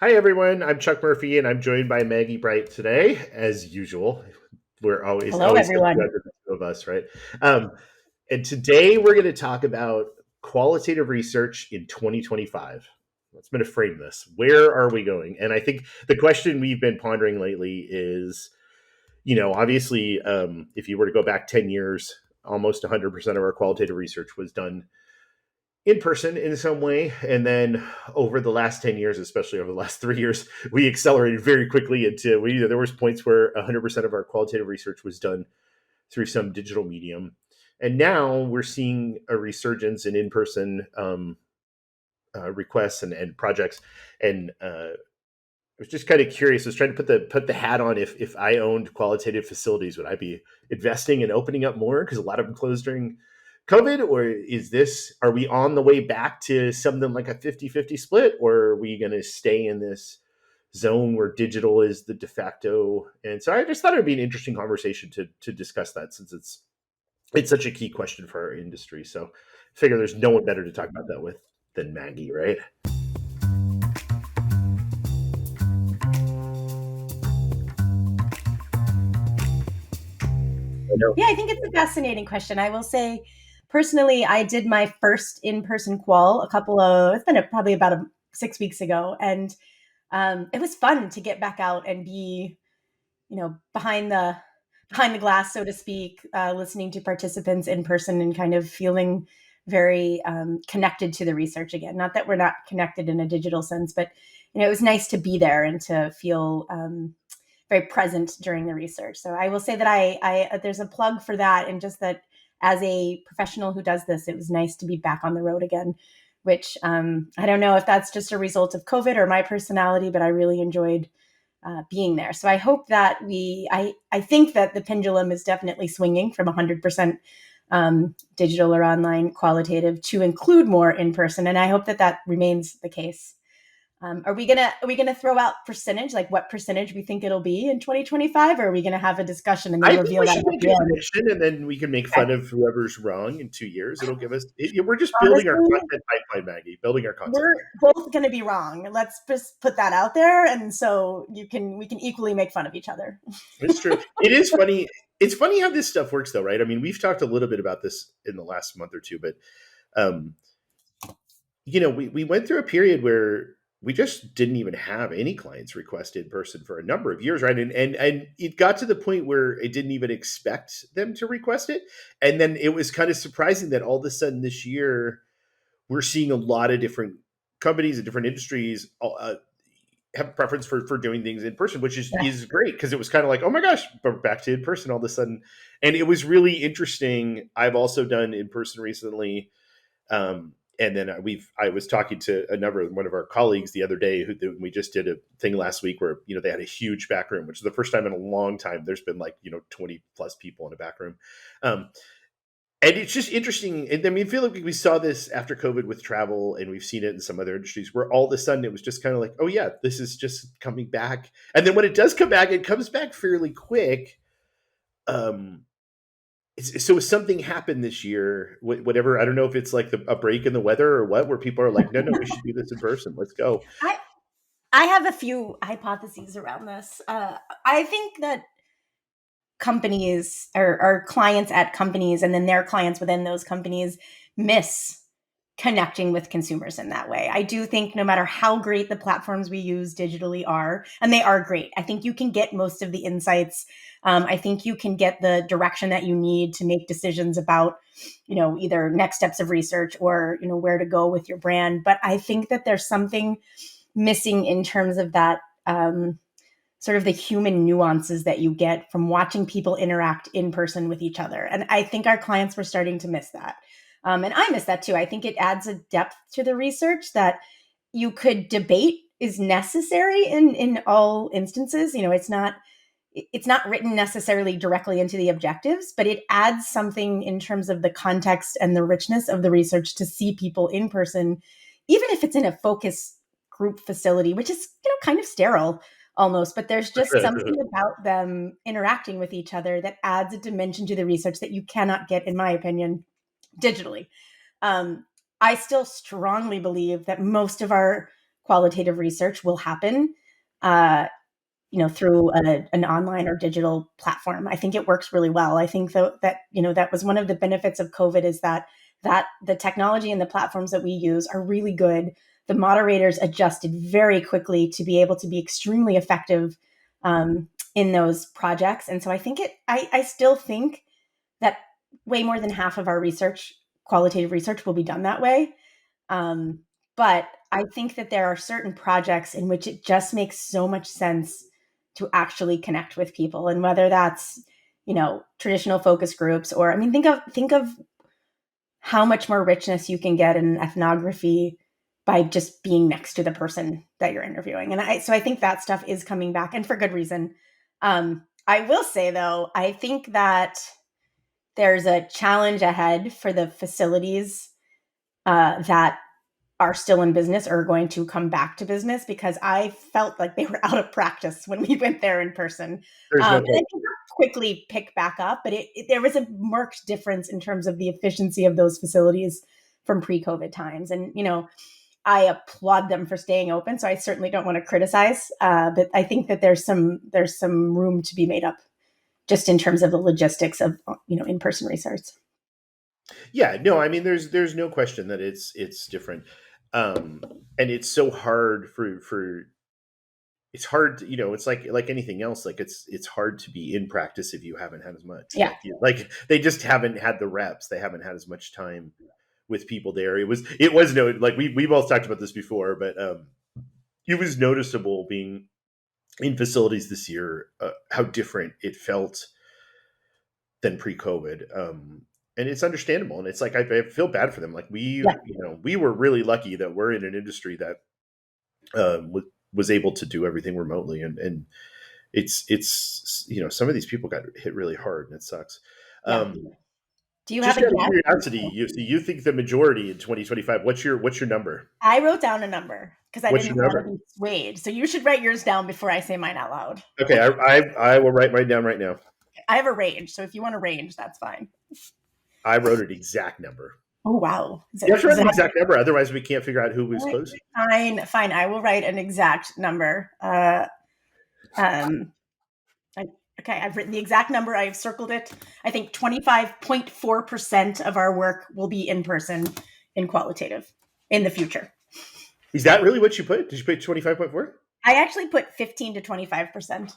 Hi, everyone. I'm Chuck Murphy, and I'm joined by Maggie Bright today, as usual. We're always Hello, always the everyone. two of us, right? Um, and today we're going to talk about qualitative research in 2025. Let's going to frame this. Where are we going? And I think the question we've been pondering lately is, obviously, if you were to go back 10 years, almost 100% of our qualitative research was done in person in some way. And then over the last 10 years, especially over the last 3 years, we accelerated very quickly into there was points where 100% of our qualitative research was done through some digital medium. And now we're seeing a resurgence in in-person requests and projects. And I was just kind of curious. I was trying to put the hat on. If I owned qualitative facilities, would I be investing and opening up more because a lot of them closed during COVID? Or are we on the way back to something like a 50-50 split? Or are we going to stay in this zone where digital is the de facto? And so I just thought it would be an interesting conversation to discuss that, since it's such a key question for our industry. So I figure there's no one better to talk about that with than Maggie, right? I know. Yeah, I think it's a fascinating question. I will say, personally, I did my first in-person qual it's been probably about 6 weeks ago, and it was fun to get back out and be, behind the glass, so to speak, listening to participants in person and kind of feeling very connected to the research again. Not that we're not connected in a digital sense, but it was nice to be there and to feel very present during the research. So I will say that I there's a plug for that, and just that as a professional who does this, it was nice to be back on the road again. Which I don't know if that's just a result of COVID or my personality, but I really enjoyed being there. So I hope that I think that the pendulum is definitely swinging from 100% digital or online qualitative to include more in person, and I hope that that remains the case. Are we gonna throw out percentage, like what percentage we think it'll be in 2025, or are we gonna have a discussion and then I think reveal we that should at make the a end? prediction, and then we can make Okay. fun of whoever's wrong in 2 years. It'll give us. We're just building our Honestly, content pipeline, Maggie. Building our content we're pipeline. both gonna be wrong. Let's just put that out there, and so we can equally make fun of each other. It's true. It is funny. It's funny how this stuff works, though, right? I mean, we've talked a little bit about this in the last month or two, but um, we went through a period where we just didn't even have any clients request in person for a number of years, right? And it got to the point where it didn't even expect them to request it, and then it was kind of surprising that all of a sudden this year we're seeing a lot of different companies and different industries have a preference for doing things in person, which is great, because it was kind of like, oh my gosh, but back to in person all of a sudden. And it was really interesting. I've also done in person recently. And then I was talking to one of our colleagues the other day, we just did a thing last week where they had a huge back room, which is the first time in a long time there's been like 20 plus people in a back room. um, and it's just interesting. And I mean, I feel like we saw this after COVID with travel, and we've seen it in some other industries where all of a sudden it was just kind of like, oh yeah, this is just coming back. And then when it does come back, it comes back fairly quick. Um, so something happened this year, whatever. I don't know if it's like a break in the weather or what, where people are like, no, no, we should do this in person. Let's go. I I have a few hypotheses around this. I think that companies or clients at companies and then their clients within those companies miss connecting with consumers in that way. I do think no matter how great the platforms we use digitally are, and they are great, I think you can get most of the insights. I think you can get the direction that you need to make decisions about, either next steps of research or, where to go with your brand. But I think that there's something missing in terms of that sort of the human nuances that you get from watching people interact in person with each other. And I think our clients were starting to miss that. And I miss that too. I think it adds a depth to the research that you could debate is necessary in all instances. It's not written necessarily directly into the objectives, but it adds something in terms of the context and the richness of the research to see people in person, even if it's in a focus group facility, which is kind of sterile almost. But there's just something about them interacting with each other that adds a dimension to the research that you cannot get, in my opinion, digitally. Um, I still strongly believe that most of our qualitative research will happen, through an online or digital platform. I think it works really well. I think that that was one of the benefits of COVID, is that the technology and the platforms that we use are really good. The moderators adjusted very quickly to be able to be extremely effective in those projects. And so I think I still think that way more than half of our research, qualitative research, will be done that way. Um, but I think that there are certain projects in which it just makes so much sense to actually connect with people, and whether that's traditional focus groups, or I mean, think of how much more richness you can get in an ethnography by just being next to the person that you're interviewing. And I think that stuff is coming back, and for good reason. I will say, though, I think that there's a challenge ahead for the facilities that are still in business or are going to come back to business, because I felt like they were out of practice when we went there in person. There's no And I question. think they'll quickly pick back up, but there was a marked difference in terms of the efficiency of those facilities from pre-COVID times. And, I applaud them for staying open, so I certainly don't want to criticize, but I think that there's some room to be made up just in terms of the logistics of in-person research. Yeah, no, I mean, there's no question that it's different, um, and it's so hard for it's hard to, it's like anything else, like it's hard to be in practice if you haven't had as much, Yeah, like they just haven't had the reps, they haven't had as much time with people there. It was no, like we both talked about this before, but it was noticeable being in facilities this year, how different it felt than pre-COVID. And it's understandable, and it's like I feel bad for them. Like yeah, we were really lucky that we're in an industry that was able to do everything remotely, and it's some of these people got hit really hard, and it sucks. yeah. Um, Do you have just a out of guess? curiosity, you think the majority in 2025? What's your number? I wrote down a number because I What's didn't your want number? to be swayed. So you should write yours down before I say mine out loud. Okay, I will write mine down right now. I have a range, so if you want a range, that's fine. I wrote an exact number. Oh wow, You have to does write it an have? exact number, otherwise we can't figure out who was All right, close. fine, fine. I will write an exact number. Um, I, okay, I've written the exact number. I've circled it. I think 25.4% of our work will be in person in qualitative in the future. Is that really what you put? Did you put 25.4? I actually put 15 to 25%.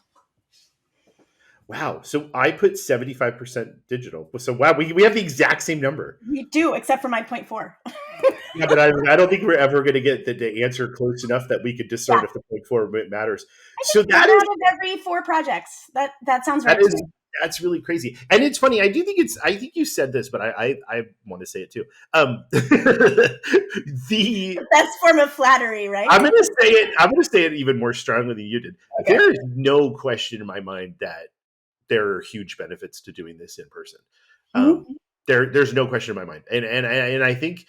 Wow. So I put 75% digital. So wow, we have the exact same number. We do, except for my point four. Yeah, but I don't think we're ever going to get the answer close enough that we could discern Yeah, if the point four matters. I So think one out of every four projects. That sounds that right to is me. that's really crazy. And it's funny. I think you said this, but I want to say it too. The The best form of flattery, right? I'm gonna say it even more strongly than you did. Okay. There is no question in my mind that there are huge benefits to doing this in person. Um, Mhm. there's no question in my mind, and I think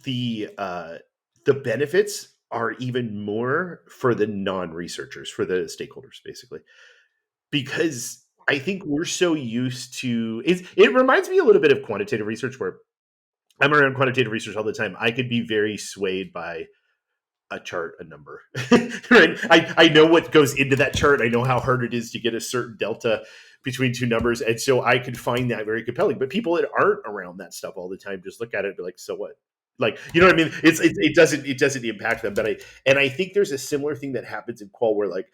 the uh, the benefits are even more for the non-researchers, for the stakeholders, basically, because I think we're so used to it. It reminds me a little bit of quantitative research, where I'm around quantitative research all the time. I could be very swayed by a chart, a number. Right? I know what goes into that chart. I know how hard it is to get a certain delta between two numbers. And so I could find that very compelling. But people that aren't around that stuff all the time just look at it and be like, so what? Like, you know what I mean? It doesn't impact them. And I think there's a similar thing that happens in qual, where like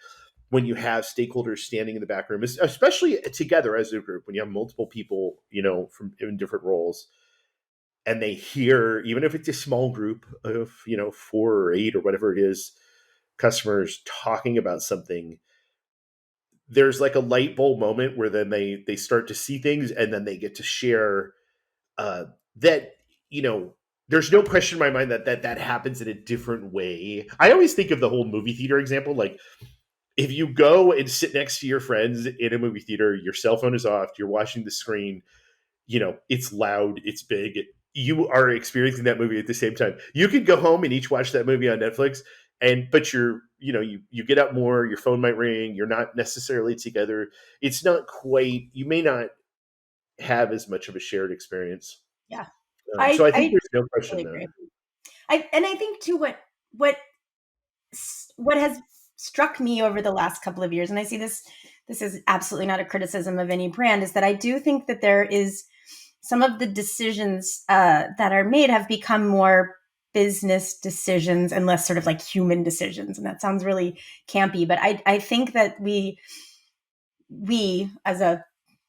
when you have stakeholders standing in the back room, especially together as a group, when you have multiple people, from in different roles, and they hear, even if it's a small group of 4 or 8 or whatever it is, customers talking about something, there's like a light bulb moment where then they start to see things, and then they get to share, that you know there's no question in my mind that happens in a different way. I always think of the whole movie theater example. Like, if you go and sit next to your friends in a movie theater, your cell phone is off, you're watching the screen, it's loud, it's big. You are experiencing that movie at the same time. You could go home and each watch that movie on Netflix, but you get up more, your phone might ring, you're not necessarily together. It's not quite, you may not have as much of a shared experience. Yeah, So I think I there's no question totally there. agree. I think too, what what what has struck me over the last couple of years, and I see this is absolutely not a criticism of any brand, is that I do think that there is some of the decisions that are made have become more business decisions and less sort of like human decisions. And that sounds really campy, but I think that we as a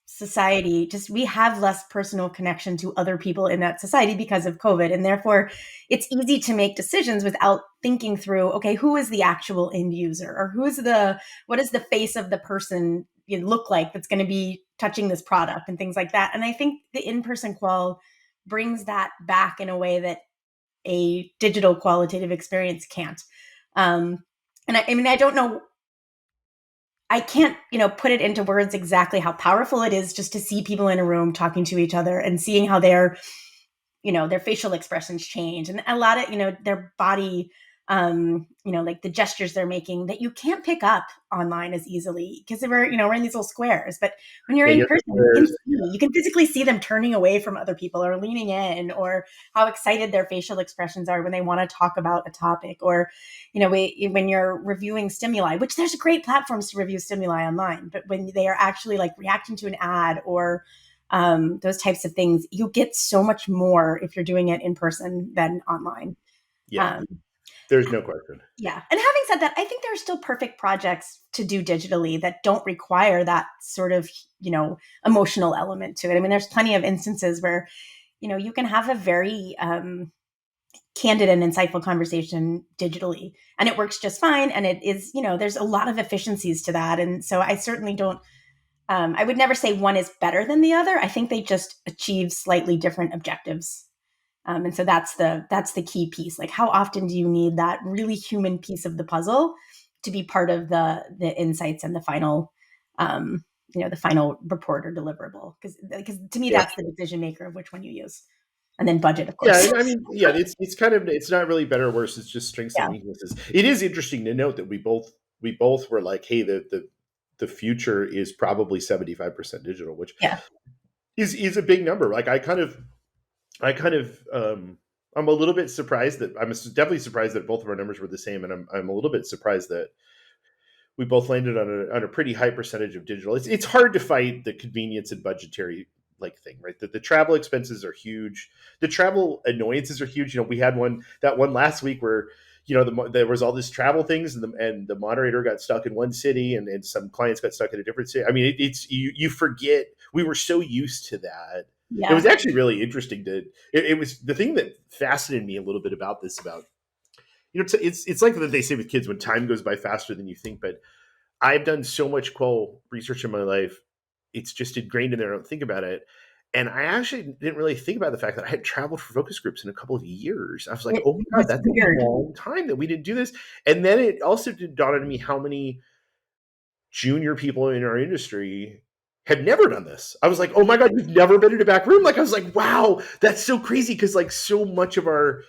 society, just we have less personal connection to other people in that society because of COVID, and therefore it's easy to make decisions without thinking through, okay, who is the actual end user, or what is the face of the person look like that's going to be touching this product and things like that. And I think the in-person qual brings that back in a way that a digital qualitative experience can't. And I mean, I don't know, I can't, put it into words exactly how powerful it is just to see people in a room talking to each other and seeing how their facial expressions change, and a lot of, their body, like the gestures they're making that you can't pick up online as easily because we're in these little squares. But when you're Yeah, in you person, you can physically see them turning away from other people or leaning in, or how excited their facial expressions are when they want to talk about a topic, or, when you're reviewing stimuli, which there's great platforms to review stimuli online, but when they are actually like reacting to an ad or those types of things, you get so much more if you're doing it in person than online. yeah, Um, there's no question. yeah. And having said that, I think there are still perfect projects to do digitally that don't require that sort of, emotional element to it. I mean, there's plenty of instances where, you can have a very candid and insightful conversation digitally, and it works just fine. And it is, there's a lot of efficiencies to that. And so I certainly don't, I would never say one is better than the other. I think they just achieve slightly different objectives. And so that's the key piece. Like, how often do you need that really human piece of the puzzle to be part of the insights and the final, the final report or deliverable? Because to me, Yeah. that's the decision maker of which one you use, and then budget, of Yeah, course. I mean, yeah, it's kind of, it's not really better or worse. It's just strengths and Yeah, weaknesses. It is interesting to note that we both were like, hey, the future is probably 75% digital, which yeah, is a big number. Like I kind of I'm a little bit surprised that I'm definitely surprised that both of our numbers were the same, and I'm a little bit surprised that we both landed on a pretty high percentage of digital. It's hard to fight the convenience and budgetary like thing, right? The travel expenses are huge. The travel annoyances are huge. We had that one last week where there was all this travel things, and the moderator got stuck in one city, and some clients got stuck in a different city. I mean, it's you forget we were so used to that. It was yeah. actually really interesting it was the thing that fascinated me a little bit about this, about it's like that they say with kids, when time goes by faster than you think. But I've done so much qual research in my life, it's just ingrained in there. I don't think about it. And I actually didn't really think about the fact that I had traveled for focus groups in a couple of years. I was like, It oh my God, was that's a weird. long time that we didn't do this. And then it also did dawn on me how many junior people in our industry had never done this. I was like, oh my God, you've never been in a back room. Like, I was like, wow, that's so crazy. Cause like so much of our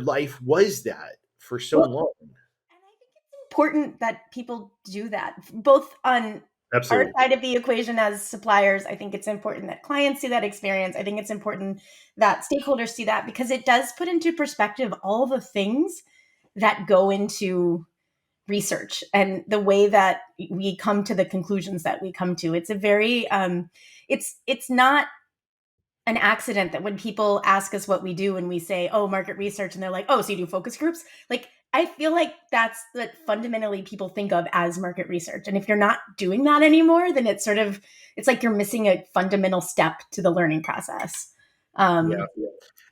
life was that for so Well, long. and I think it's important that people do that, both on our Absolutely. side of the equation as suppliers. I think it's important that clients see that experience. I think it's important that stakeholders see that, because it does put into perspective all the things that go into research and the way that we come to the conclusions that we come to. It's a very it's not an accident that when people ask us what we do and we say, oh, market research, and they're like, oh, so you do focus groups? Like, I feel like that's what fundamentally people think of as market research. And if you're not doing that anymore, then it's like you're missing a fundamental step to the learning process. Yeah. Um,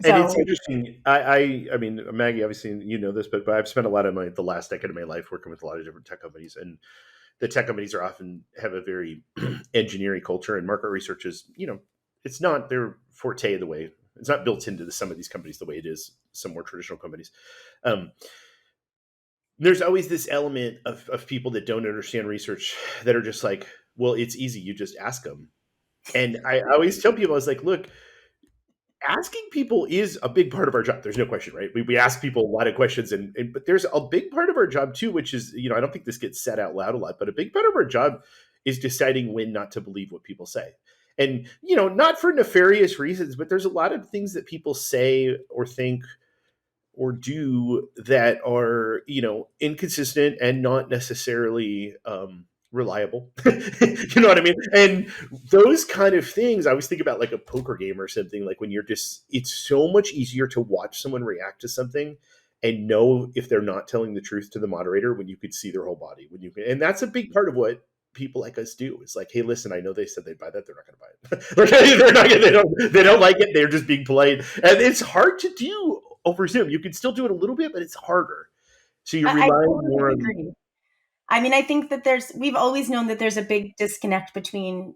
And it's so interesting. I mean, Maggie, obviously you know this, but I've spent a lot of the last decade of my life working with a lot of different tech companies, and the tech companies are often have a very engineering culture, and market research is, it's not their forte the way it's not built into some of these companies the way it is some more traditional companies. Um, there's always this element of people that don't understand research that are just like, well, it's easy, you just ask them. And I always tell people, I was like, look, asking people is a big part of our job. There's no question, right? We ask people a lot of questions, and but there's a big part of our job too, which is, I don't think this gets said out loud a lot, but a big part of our job is deciding when not to believe what people say. And, not for nefarious reasons, but there's a lot of things that people say or think or do that are, inconsistent and not necessarily reliable. You know what I mean? And those kind of things, I always think about like a poker game or something, like when it's so much easier to watch someone react to something and know if they're not telling the truth to the moderator when you could see their whole body. And that's a big part of what people like us do. It's like, hey, listen, I know they said they'd buy that, they're not going to buy it. Like, they're not, they don't like it. They're just being polite, and it's hard to do over Zoom. You can still do it a little bit, but it's harder. So you're I relying more totally on. agree. I mean, I think that we've always known that there's a big disconnect between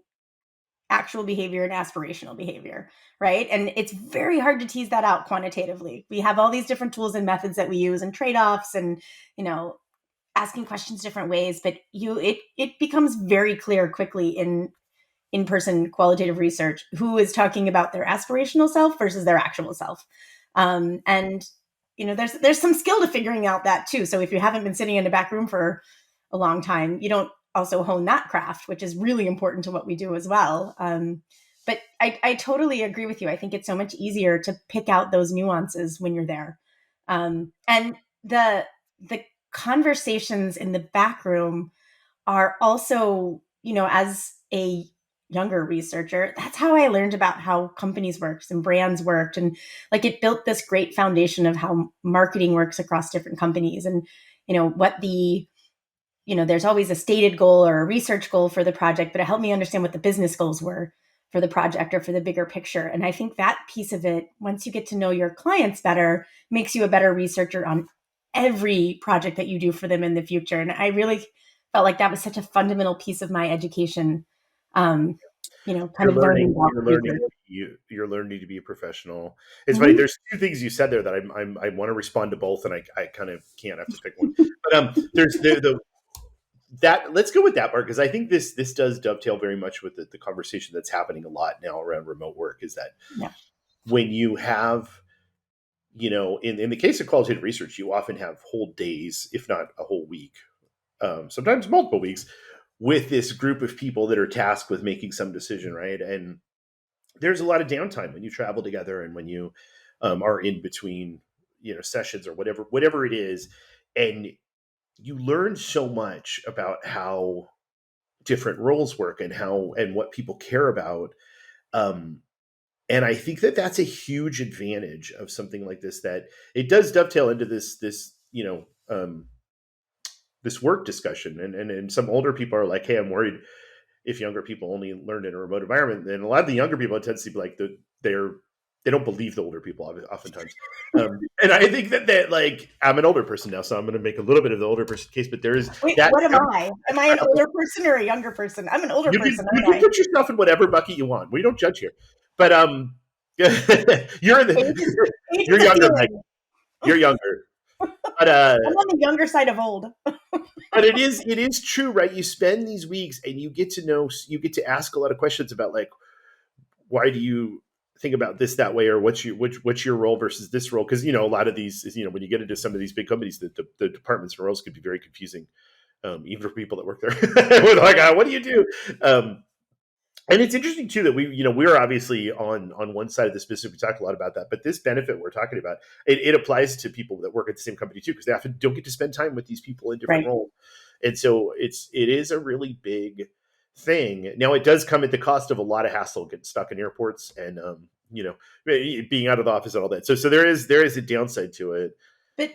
actual behavior and aspirational behavior, right? And it's very hard to tease that out quantitatively. We have all these different tools and methods that we use and trade-offs and, asking questions different ways, but it becomes very clear quickly in person qualitative research who is talking about their aspirational self versus their actual self. And there's some skill to figuring out that too. So if you haven't been sitting in a back room for a long time, you don't also hone that craft, which is really important to what we do as well. But I totally agree with you. I think it's so much easier to pick out those nuances when you're there. And the conversations in the back room are also, as a younger researcher, that's how I learned about how companies worked and brands worked. And like it built this great foundation of how marketing works across different companies and, what there's always a stated goal or a research goal for the project, but it helped me understand what the business goals were for the project or for the bigger picture. And I think that piece of it, once you get to know your clients better, makes you a better researcher on every project that you do for them in the future. And I really felt like that was such a fundamental piece of my education. Um, kind You're of learning learning. about You're learning. research. You're learning to be a professional. It's funny. Mhm. There's two things you said there that I want to respond to both, and I kind of can't have to pick one. But there's the that let's go with that part because I think this does dovetail very much with the conversation that's happening a lot now around remote work. Is that Yeah, when you have, in the case of qualitative research, you often have whole days, if not a whole week, sometimes multiple weeks, with this group of people that are tasked with making some decision, right? And there's a lot of downtime when you travel together and when you are in between, sessions or whatever it is, and you learn so much about how different roles work and how and what people care about. Um, and I think that that's a huge advantage of something like this. That it does dovetail into this work discussion, and some older people are like, "Hey, I'm worried if younger people only learn in a remote environment." And a lot of the younger people, it tends to be like they don't believe the older people oftentimes. And I think that like I'm an older person now, so I'm going to make a little bit of the older person case, but there is wait, that what am I? Am I an older person or a younger person? I'm an older person, you aren't can I? put yourself in whatever bucket you want. We don't judge here, but you're in Age is, the age you're is a younger, Mike. feeling. You're younger, but I'm on the younger side of old. it is true, right? You spend these weeks and you get to ask a lot of questions about like why do you think about this that way, or what's your role versus this role, because a lot of these is, when you get into some of these big companies, the departments and roles could be very confusing, even for people that work there. With like, what do you do? And it's interesting too that we're obviously on one side of this business. We talk a lot about that, but this benefit we're talking about, it applies to people that work at the same company too, because they often don't get to spend time with these people in different Right. roles, and so it is a really big thing. Now it does come at the cost of a lot of hassle, getting stuck in airports, and being out of the office and all that. So there is a downside to it. But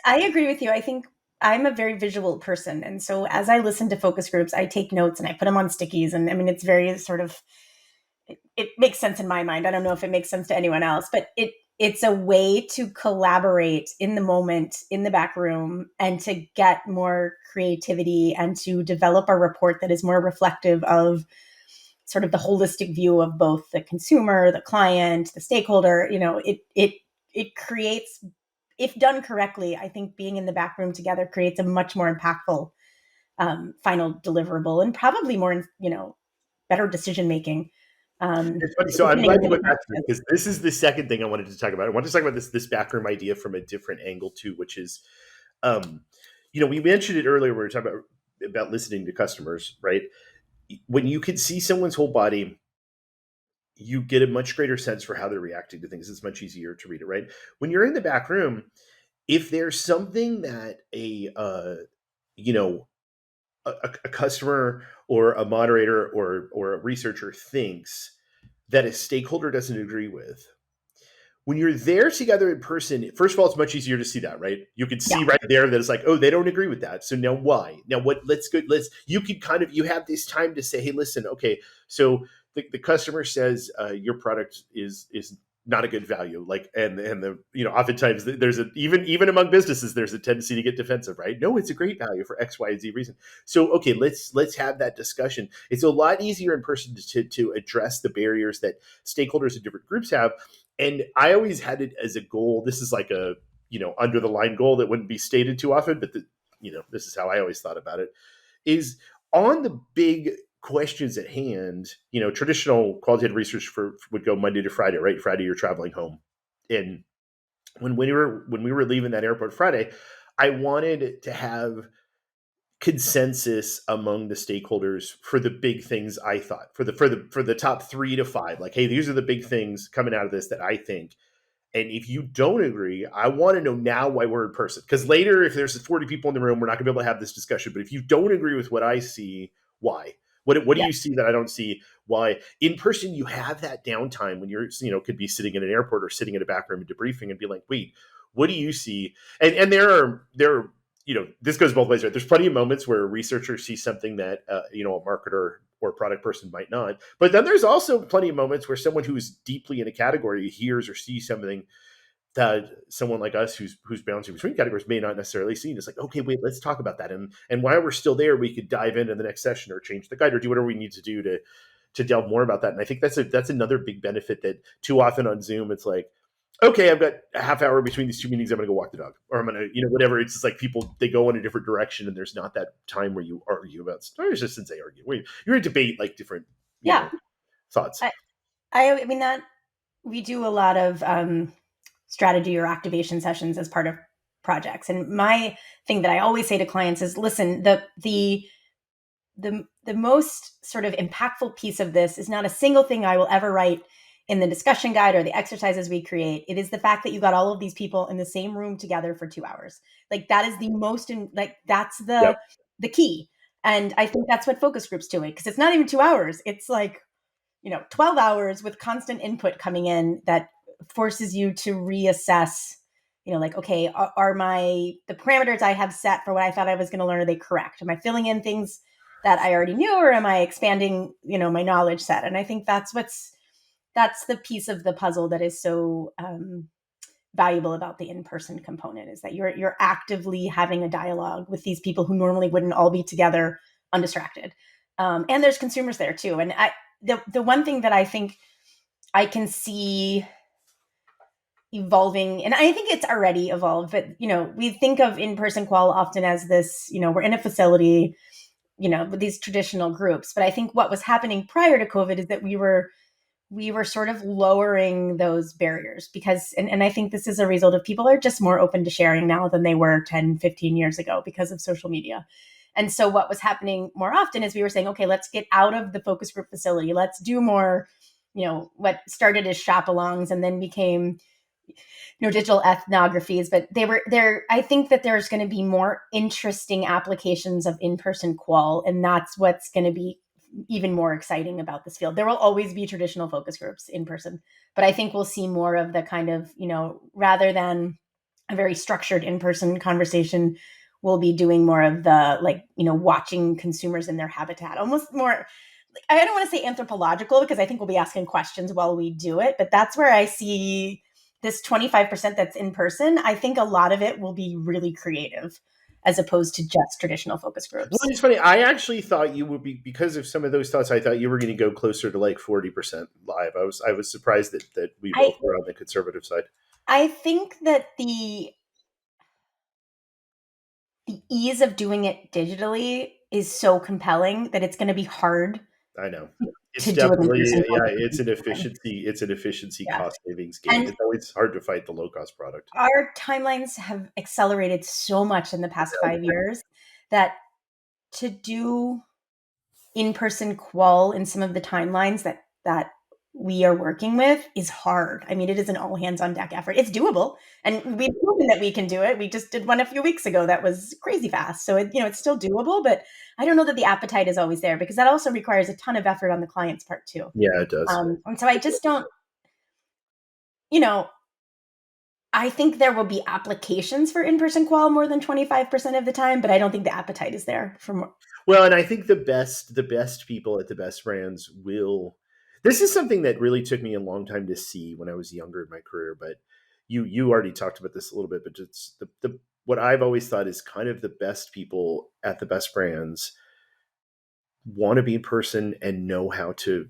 I agree with you. I think I'm a very visual person. And so as I listen to focus groups, I take notes and I put them on stickies. And I mean, it's very sort of, it makes sense in my mind. I don't know if it makes sense to anyone else, but it's a way to collaborate in the moment in the back room and to get more creativity and to develop a report that is more reflective of sort of the holistic view of both the consumer, the client, the stakeholder. It creates, if done correctly, I think being in the back room together creates a much more impactful final deliverable and probably more, better decision making. It's funny. So I'm Depending on glad you what the went back project to it, is. because this is the second thing I wanted to talk about. I wanted to talk about this backroom idea from a different angle too, which is, um, we mentioned it earlier. We were talking about listening to customers, right? When you can see someone's whole body, you get a much greater sense for how they're reacting to things. It's much easier to read it, right? When you're in the back room, if there's something that you know, a customer or a moderator or a researcher thinks that a stakeholder doesn't agree with, when you're there together in person, first of all, it's much easier to see that, right? You can Yeah. see right there that it's like, oh, they don't agree with that. So now why? Now what? You can kind of, you have this time to say, hey, listen, okay, so the customer says your product is not a good value, like, and the, oftentimes there's a, even among businesses, there's a tendency to get defensive, right? No, it's a great value for X, Y, and Z reason. So okay, let's have that discussion. It's a lot easier in person to address the barriers that stakeholders in different groups have. And I always had it as a goal. This is like a, under the line goal that wouldn't be stated too often, but this is how I always thought about it, is on the big questions at hand. Traditional qualitative research would go Monday to Friday, right? Friday you're traveling home. And when we were leaving that airport Friday, I wanted to have consensus among the stakeholders for the big things. I thought for the top 3 to 5, like, hey, these are the big things coming out of this that I think. And if you don't agree, I want to know now why we're in person. Because later, if there's 40 people in the room, we're not going to be able to have this discussion. But if you don't agree with what I see, why? What do Yeah. you see that I don't see? Why? In person, you have that downtime when you're, could be sitting in an airport or sitting in a back room and debriefing and be like, wait, what do you see? And there are, this goes both ways, right? There's plenty of moments where a researcher sees something that, a marketer or product person might not. But then there's also plenty of moments where someone who's deeply in a category hears or sees something that someone like us who's bouncing between categories may not necessarily see. And it's like, okay, wait, let's talk about that. And while we're still there, we could dive into the next session or change the guide or do whatever we need to do to delve more about that. And I think that's another big benefit that too often on Zoom, it's like, okay, I've got a half hour between these two meetings. I'm going to go walk the dog, or I'm going to, whatever. It's just like people, they go in a different direction, and there's not that time where you argue about. Or it's just since they argue, you're in debate like different, Yeah. thoughts. I mean that we do a lot of strategy or activation sessions as part of projects. And my thing that I always say to clients is, listen, the most sort of impactful piece of this is not a single thing I will ever write in the discussion guide or the exercises we create. It is the fact that you got all of these people in the same room together for 2 hours. Like that is the most, that's Yep. the key. And I think that's what focus groups do it, because it's not even 2 hours. It's like, 12 hours with constant input coming in that forces you to reassess, like, okay, are the parameters I have set for what I thought I was going to learn, are they correct? Am I filling in things that I already knew, or am I expanding, my knowledge set? And I think that's the piece of the puzzle that is so valuable about the in-person component, is that you're actively having a dialogue with these people who normally wouldn't all be together undistracted. And there's consumers there too. And the one thing that I think I can see evolving, and I think it's already evolved, but we think of in-person qual often as this, we're in a facility, with these traditional groups. But I think what was happening prior to COVID is that we were sort of lowering those barriers, because and I think this is a result of people are just more open to sharing now than they were 10, 15 years ago because of social media. And so what was happening more often is we were saying, okay, let's get out of the focus group facility. Let's do more, what started as shop-alongs and then became, digital ethnographies. But they were there. I think that there's going to be more interesting applications of in-person qual. And that's what's going to be even more exciting about this field. There will always be traditional focus groups in person, but I think we'll see more of the kind of, rather than a very structured in-person conversation, we'll be doing more of the, like, watching consumers in their habitat, almost more, I don't want to say anthropological, because I think we'll be asking questions while we do it, but that's where I see this 25% that's in person. I think a lot of it will be really creative as opposed to just traditional focus Well, groups. it's funny. I actually thought you would be, because of some of those thoughts. I thought you were going to go closer to like 40% live. I was surprised that we I both were on the conservative side. I think that the ease of doing it digitally is so compelling that it's going to be hard I know. It's to do it in definitely, person. yeah, it's an efficiency Yeah. cost savings game. And It's always hard to fight the low cost product. our timelines have accelerated so much in the past 5 years that to do in-person qual in some of the timelines that we are working with is hard. I mean, it is an all hands on deck effort. It's doable, and we've proven that we can do it. We just did one a few weeks ago that was crazy fast. So it's still doable, but I don't know that the appetite is always there, because that also requires a ton of effort on the client's part too. Yeah, it does. And so I just don't, you know, I think there will be applications for in-person qual more than 25% of the time, but I don't think the appetite is there for more. Well, and I think the best people at the best brands will. This is something that really took me a long time to see when I was younger in my career, but you already talked about this a little bit, but it's the what I've always thought is kind of the best people at the best brands want to be in person and know how to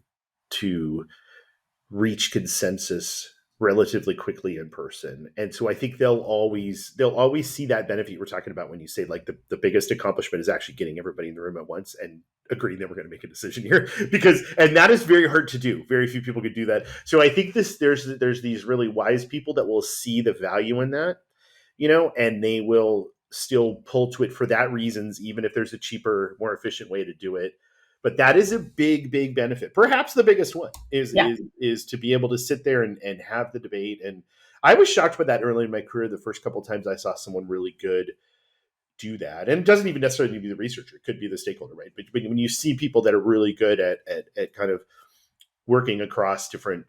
reach consensus relatively quickly in person. And so I think they'll always see that benefit we're talking about when you say like the biggest accomplishment is actually getting everybody in the room at once and agreeing that we're going to make a decision here. Because and that is very hard to do. Very few people could do that. So I think there's these really wise people that will see the value in that, and they will still pull to it for that reasons, even if there's a cheaper, more efficient way to do it. But that is a big, big benefit. Perhaps the biggest one is Yeah. is to be able to sit there and have the debate. And I was shocked by that early in my career. The first couple of times I saw someone really good do that, and it doesn't even necessarily need to be the researcher; it could be the stakeholder, right? But when you see people that are really good at kind of working across different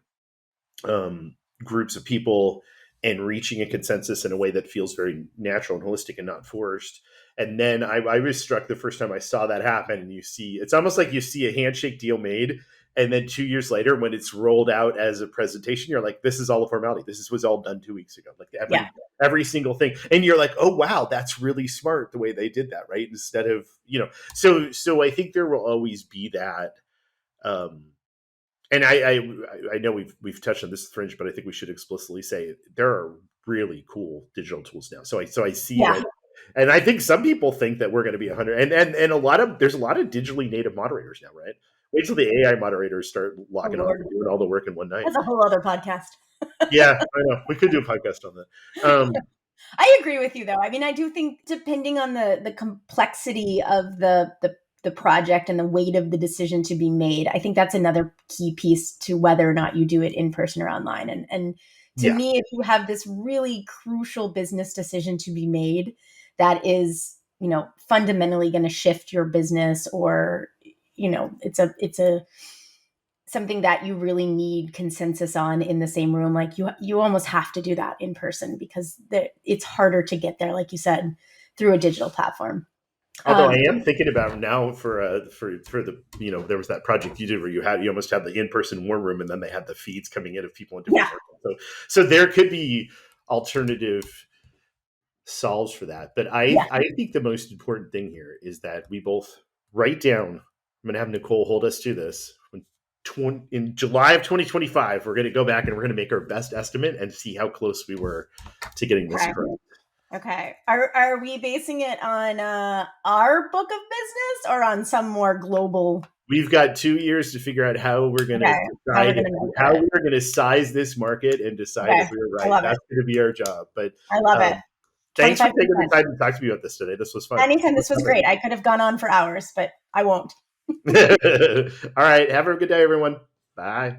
groups of people and reaching a consensus in a way that feels very natural and holistic and not forced. And then I was struck the first time I saw that happen. And it's almost like you see a handshake deal made. And then 2 years later, when it's rolled out as a presentation, you're like, this is all a formality. This was all done 2 weeks ago. Like Yeah. every single thing. And you're like, oh, wow, that's really smart the way they did that. Right. Instead of, so I think there will always be that. And I know we've touched on this fringe, but I think we should explicitly say there are really cool digital tools now. So I see Yeah. that, and I think some people think that we're going to be 100, and there's a lot of digitally native moderators now, right? Wait till the AI moderators start Oh, locking off Lord. and doing all the work in one night. That's a whole other podcast. Yeah, I know. We could do a podcast on that. I agree with you, though. I mean, I do think depending on the complexity of the project and the weight of the decision to be made, I think that's another key piece to whether or not you do it in person or online. And to Yeah. me, if you have this really crucial business decision to be made that is, fundamentally going to shift your business, or it's a something that you really need consensus on in the same room, like you almost have to do that in person, because it's harder to get there, like you said, through a digital platform. Although I Um, am thinking about now for the there was that project you did where you almost had the in-person war room and then they had the feeds coming in of people in different yeah, markets. So there could be alternative solves for that. But yeah, I think the most important thing here is that we both write down. I'm going to have Nicole hold us to this. In July of 2025, we're going to go back and we're going to make our best estimate and see how close we were to getting this okay. correct. Okay. Are we basing it on our book of business or on some more global? We've got 2 years to figure out how we're going to Okay. How we're decide going to measure how it. we're going to size this market and decide Okay. if we were I right. love That's it. going to be our job. But I love it. thanks for 25%. taking the time to talk to me about this today. This was fun. Anytime. This was great. I could have gone on for hours, but I won't. All right. Have a good day, everyone. Bye.